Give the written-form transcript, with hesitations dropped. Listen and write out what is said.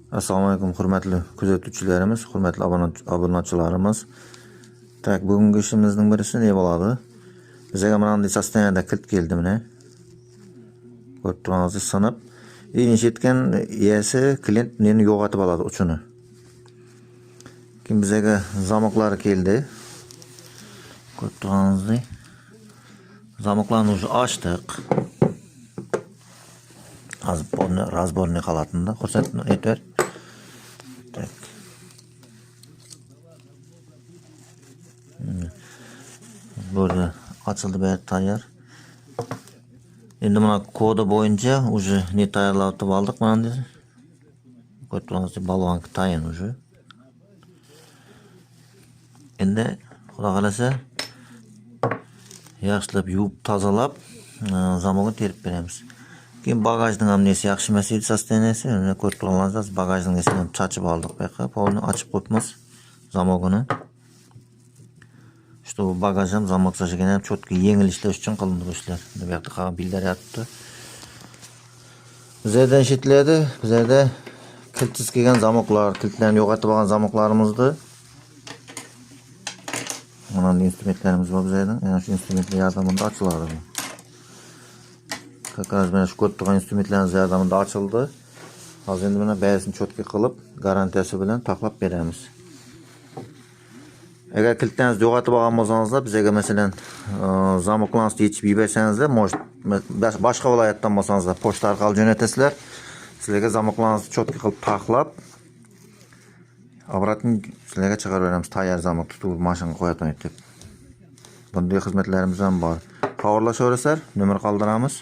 Assalomu alaykum hurmatli kuzatuvchilarimiz, hurmatli obunachilarimiz. Tak, bugungi ishimizning birisi ne bo'ladi? Bizga mana bunday sosteniyada kirit keldi mana. Ko'rib turganingizdek sinib. Birinchi etgan egasi klient meni yo'qotib oladi uchini. Keyin bizga zamoqlari keldi. Ko'rib turganingizdek. Zamoqlarni уже ochdik. Разборный qalatında. Ko'rsatma aytver. Tak. Burada açıldı beri tayyor. Endi mana kodu bo'yicha уже ne tayyorlab oldik mana endi. Ko'rib turganingizdek balvanka tayyor уже. Endi xudo xolasa yaxshilab yuvib tozalab zamog'ini terib beramiz. Keyin bagajning ham nesi yaxshi emas edi sosteniyasi. Mana ko'rib turganingizdek bagajning nesini chachib oldik bu yoqqa. Polni ochib qo'yibmiz zamog'ini. Что bu bagaj ham zamok tashigan ham cho'tki yengil ishlash uchun qilindi bu ishlar. Bu yoqda qolgan billar yotibdi. Bizlardan shetladi. Bizlarda kiltsiz kelgan zamoklar, kiltlarni yo'qotib olgan zamoklarimizni mana instrumentlarimiz bor bizlardan. Ana shu instrumentlar yordamida ochiladi. Как раз mana shu ko'rib turgan instrumentlarimiz yordamida ochildi. Hozir endi mana barisini cho'tki qilib, garantiyasi bilan taxlab beramiz. Agar kiltlarni yo'qotib olgan bo'lsangizlar, bizga masalan zamoklarni yechib yuborsangizlar, boshqa viloyatdan bo'lsangizlar, pochta orqali jo'natasizlar. Sizlarga zamoklarni cho'tki qilib taxlab, obratni sizlarga chiqarib beramiz. Tayyor zamok tutib mashinaga qo'yatmaydi deb. Bunday xizmatlarimiz ham bor. Xabarlashaverasizlar, nomer qoldiramiz.